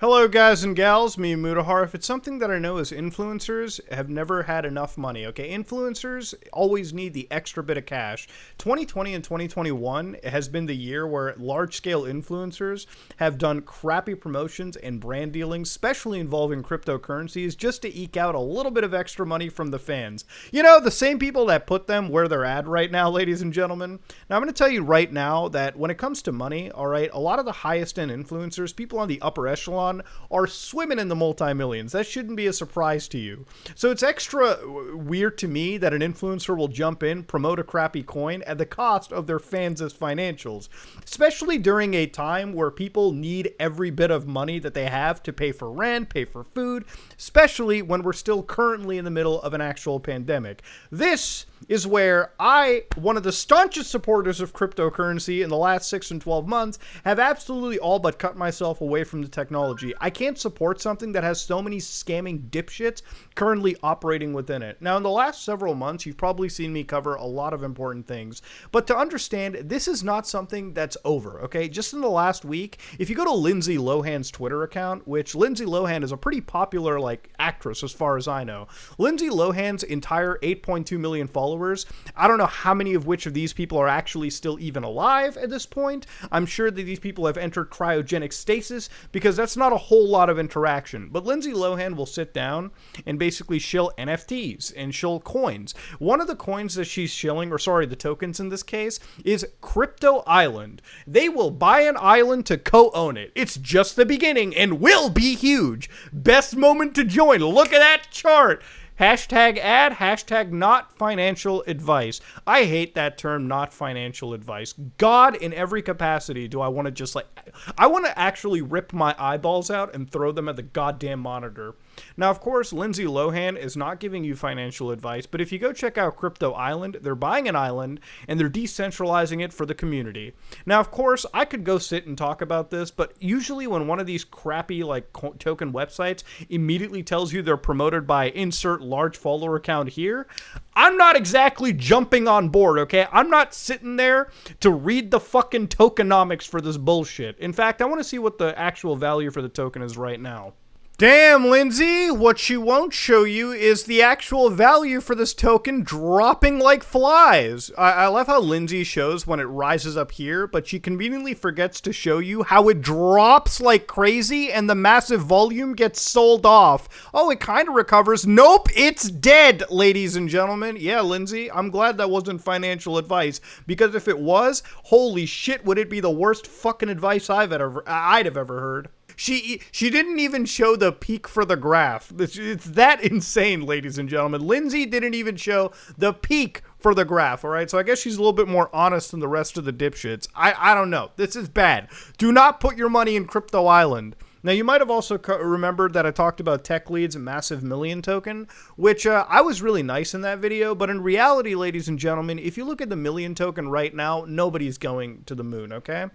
Hello guys and gals, me Mutahar. If it's something that I know is influencers have never had enough money, okay? Influencers always need the extra bit of cash. 2020 and 2021 has been the year where large-scale influencers have done crappy promotions and brand dealings, especially involving cryptocurrencies, just to eke out a little bit of extra money from the fans. You know, the same people that put them where they're at right now, ladies and gentlemen. Now, I'm going to tell you right now that when it comes to money, all right, a lot of the highest-end influencers, people on the upper echelon, are swimming in the multi-millions. That shouldn't be a surprise to you. So it's extra weird to me that an influencer will jump in, promote a crappy coin at the cost of their fans' financials, especially during a time where people need every bit of money that they have to pay for rent, pay for food, especially when we're still currently in the middle of an actual pandemic. This is where I, one of the staunchest supporters of cryptocurrency in the last 6 and 12 months, have absolutely all but cut myself away from the technology. I can't support something that has so many scamming dipshits currently operating within it. Now, in the last several months, you've probably seen me cover a lot of important things, but to understand, this is not something that's over, okay? Just in the last week, if you go to Lindsay Lohan's Twitter account, which Lindsay Lohan is a pretty popular, actress as far as I know. Lindsay Lohan's entire 8.2 million followers, I don't know how many of which of these people are actually still even alive at this point. I'm sure that these people have entered cryogenic stasis because that's not a whole lot of interaction. But Lindsay Lohan will sit down and basically shill NFTs and shill coins. One of the coins that she's shilling, the tokens in this case, is Crypto Island. They will buy an island to co-own it. It's just the beginning and will be huge. Best moment to join. Look at that chart. Hashtag ad, hashtag not financial advice. I hate that term, not financial advice. God, in every capacity, do I want to I want to actually rip my eyeballs out and throw them at the goddamn monitor. Now, of course, Lindsay Lohan is not giving you financial advice, but if you go check out Crypto Island, they're buying an island and they're decentralizing it for the community. Now, of course, I could go sit and talk about this, but usually when one of these crappy token websites immediately tells you they're promoted by insert large follower count here, I'm not exactly jumping on board, okay? I'm not sitting there to read the fucking tokenomics for this bullshit. In fact, I want to see what the actual value for the token is right now. Damn, Lindsay, what she won't show you is the actual value for this token dropping like flies. I love how Lindsay shows when it rises up here, but she conveniently forgets to show you how it drops like crazy and the massive volume gets sold off. Oh, it kind of recovers. Nope, it's dead, ladies and gentlemen. Yeah, Lindsay, I'm glad that wasn't financial advice, because if it was, holy shit, would it be the worst fucking advice I'd have ever heard. She didn't even show the peak for the graph. It's that insane, ladies and gentlemen. Lindsay didn't even show the peak for the graph, all right? So I guess she's a little bit more honest than the rest of the dipshits. I don't know. This is bad. Do not put your money in Crypto Island. Now, you might have also remembered that I talked about TechLead's Massive Million token, which I was really nice in that video, but in reality, ladies and gentlemen, if you look at the Million token right now, nobody's going to the moon, okay?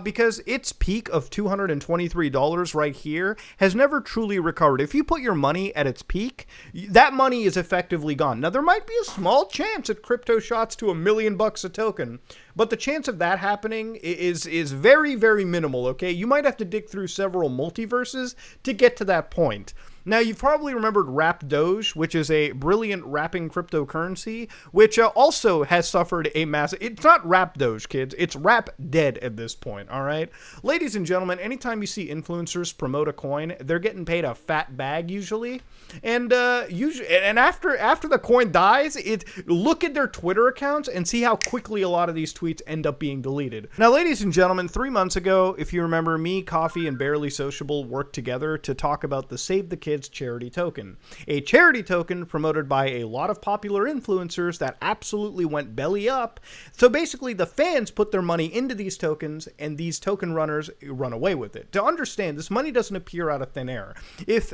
Because its peak of $223 right here has never truly recovered. If you put your money at its peak, that money is effectively gone. Now, there might be a small chance that crypto shots to $1 million a token, but the chance of that happening is very, very minimal, okay? You might have to dig through several multiverses to get to that point. Now, you've probably remembered Wrap Doge, which is a brilliant wrapping cryptocurrency, which also has suffered a massive... It's not Wrap Doge, kids. It's Wrap Dead at this point, all right? Ladies and gentlemen, anytime you see influencers promote a coin, they're getting paid a fat bag, usually. And after the coin dies, look at their Twitter accounts and see how quickly a lot of these tweets end up being deleted. Now, ladies and gentlemen, 3 months ago, if you remember, me, Coffee, and Barely Sociable worked together to talk about the Save the Kids charity token. A charity token promoted by a lot of popular influencers that absolutely went belly up. So basically, the fans put their money into these tokens, and these token runners run away with it. To understand, this money doesn't appear out of thin air. If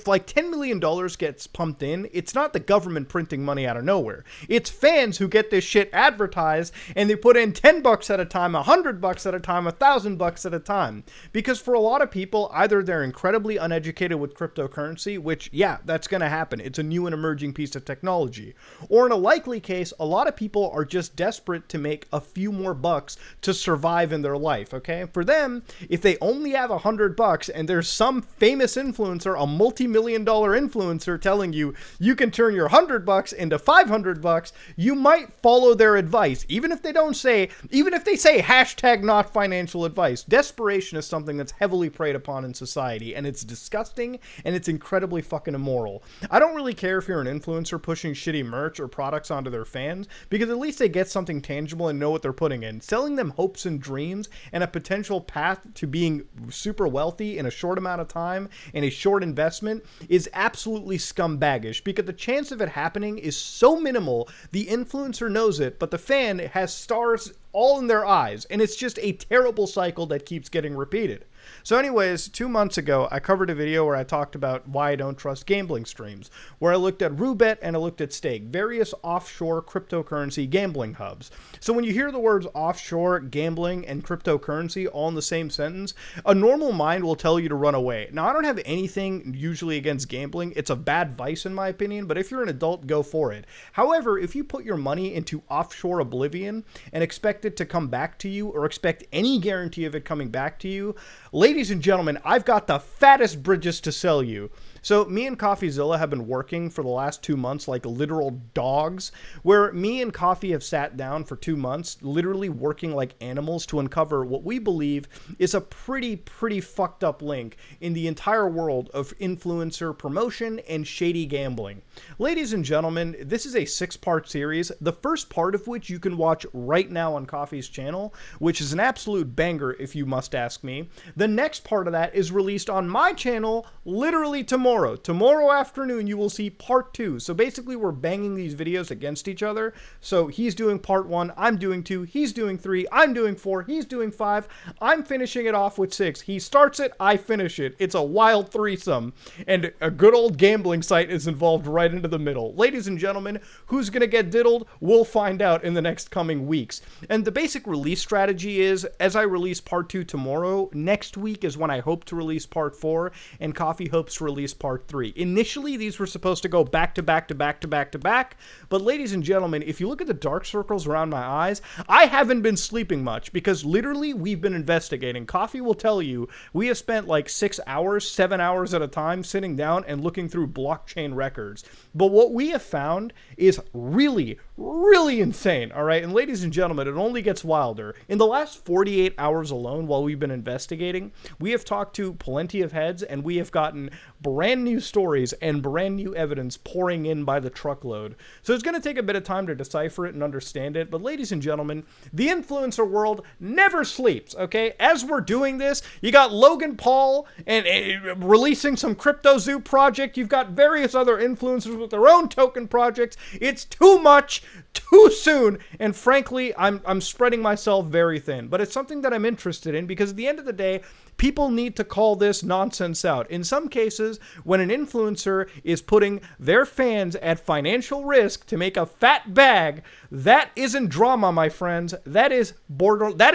like $10 million gets pumped in, it's not the government printing money out of nowhere. It's fans who get this shit advertised, and they put in $10 at a time, $100 at a time, $1,000 at a time. Because for a lot of people, either they're incredibly uneducated with cryptocurrency, which, yeah, that's going to happen. It's a new and emerging piece of technology. Or in a likely case, a lot of people are just desperate to make a few more bucks to survive in their life, okay? For them, if they only have $100 and there's some famous influencer, a multi-million-dollar influencer telling you you can turn your $100 into $500, you might follow their advice, even if they say hashtag not financial advice. Desperation is something that's heavily preyed upon in society, and it's disgusting, and it's incredibly fucking immoral. I don't really care if you're an influencer pushing shitty merch or products onto their fans, because at least they get something tangible and know what they're putting in. Selling them hopes and dreams and a potential path to being super wealthy in a short amount of time and a short investment is absolutely scumbaggish, because the chance of it happening is so minimal. The influencer knows it, but the fan has stars all in their eyes, and it's just a terrible cycle that keeps getting repeated. So anyways, 2 months ago, I covered a video where I talked about why I don't trust gambling streams, where I looked at Roobet and I looked at Stake, various offshore cryptocurrency gambling hubs. So when you hear the words offshore, gambling, and cryptocurrency all in the same sentence, a normal mind will tell you to run away. Now, I don't have anything usually against gambling. It's a bad vice in my opinion, but if you're an adult, go for it. However, if you put your money into offshore oblivion and expect it to come back to you, or expect any guarantee of it coming back to you, ladies and gentlemen, I've got the fattest bridges to sell you. So me and CoffeeZilla have been working for the last 2 months like literal dogs, where me and Coffee have sat down for 2 months, literally working like animals to uncover what we believe is a pretty fucked up link in the entire world of influencer promotion and shady gambling. Ladies and gentlemen, this is a 6-part series, the first part of which you can watch right now on Coffee's channel, which is an absolute banger if you must ask me. The next part of that is released on my channel literally tomorrow. Tomorrow afternoon, you will see part 2. So basically, we're banging these videos against each other. So he's doing part 1, I'm doing 2, he's doing 3, I'm doing 4, he's doing 5, I'm finishing it off with 6. He starts it, I finish it. It's a wild threesome. And a good old gambling site is involved right into the middle. Ladies and gentlemen, who's going to get diddled? We'll find out in the next coming weeks. And the basic release strategy is, as I release part 2 tomorrow, next week is when I hope to release part 4, and Coffee hopes to release part 3. Initially, these were supposed to go back to back to back to back to back, but ladies and gentlemen, if you look at the dark circles around my eyes, I haven't been sleeping much, because literally we've been investigating. Coffee will tell you we have spent like 6 hours, 7 hours at a time sitting down and looking through blockchain records. But what we have found is really insane, all right? And ladies and gentlemen, it only gets wilder. In the last 48 hours alone, while we've been investigating, we have talked to plenty of heads, and we have gotten brand new stories and brand new evidence pouring in by the truckload. So it's going to take a bit of time to decipher it and understand it, but ladies and gentlemen, the influencer world never sleeps, okay? As we're doing this, you got Logan Paul and releasing some CryptoZoo project. You've got various other influencers with their own token projects. It's too much, too soon, and frankly, I'm spreading myself very thin, but it's something that I'm interested in, because at the end of the day, people need to call this nonsense out. In some cases, when an influencer is putting their fans at financial risk to make a fat bag, that isn't drama, my friends. That is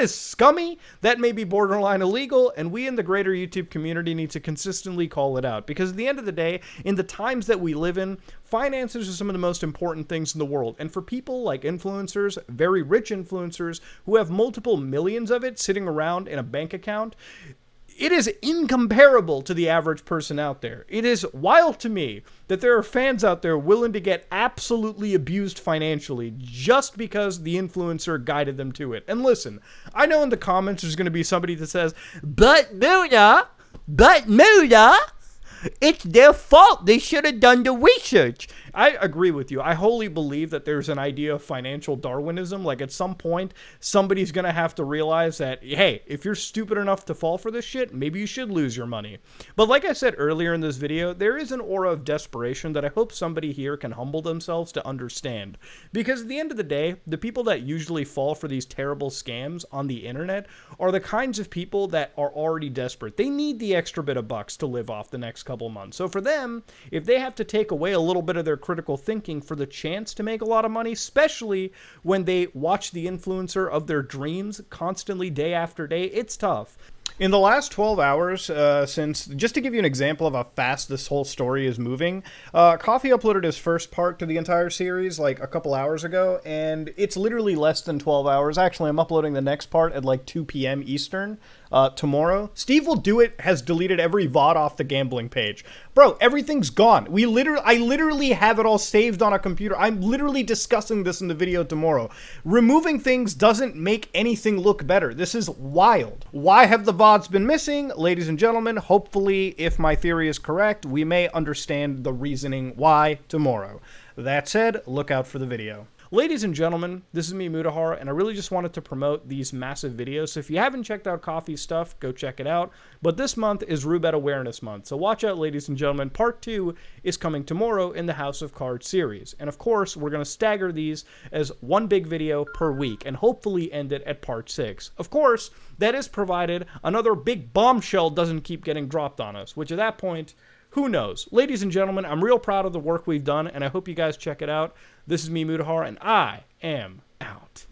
scummy. That may be borderline illegal, and we in the greater YouTube community need to consistently call it out, because at the end of the day, in the times that we live in, finances are some of the most important things in the world. And for people like influencers, very rich influencers, who have multiple millions of it sitting around in a bank account, it is incomparable to the average person out there. It is wild to me that there are fans out there willing to get absolutely abused financially just because the influencer guided them to it. And listen, I know in the comments there's going to be somebody that says, but Muda, it's their fault. They should have done the research. I agree with you. I wholly believe that there's an idea of financial Darwinism. Like, at some point, somebody's going to have to realize that, hey, if you're stupid enough to fall for this shit, maybe you should lose your money. But like I said earlier in this video, there is an aura of desperation that I hope somebody here can humble themselves to understand. Because at the end of the day, the people that usually fall for these terrible scams on the internet are the kinds of people that are already desperate. They need the extra bit of bucks to live off the next couple months. So for them, if they have to take away a little bit of their critical thinking for the chance to make a lot of money, especially when they watch the influencer of their dreams constantly day after day, it's tough. In the last 12 hours, since, just to give you an example of how fast this whole story is moving, Coffee uploaded his first part to the entire series like a couple hours ago, and it's literally less than 12 hours. Actually, I'm uploading the next part at like 2 p.m. Eastern tomorrow. Steve Will Do It has deleted every VOD off the gambling page. Bro, everything's gone. I literally have it all saved on a computer. I'm literally discussing this in the video tomorrow. Removing things doesn't make anything look better. This is wild. Why have the VODs been missing? Ladies and gentlemen, hopefully, if my theory is correct, we may understand the reasoning why tomorrow. That said, look out for the video. Ladies and gentlemen, this is me, Mutahar, and I really just wanted to promote these massive videos. So if you haven't checked out Coffee's stuff, go check it out. But this month is Roobet Awareness Month, so watch out, ladies and gentlemen. Part 2 is coming tomorrow in the House of Cards series. And of course, we're going to stagger these as one big video per week and hopefully end it at Part 6. Of course, that is provided another big bombshell doesn't keep getting dropped on us, which at that point, who knows? Ladies and gentlemen, I'm real proud of the work we've done, and I hope you guys check it out. This is me, Mutahar, and I am out.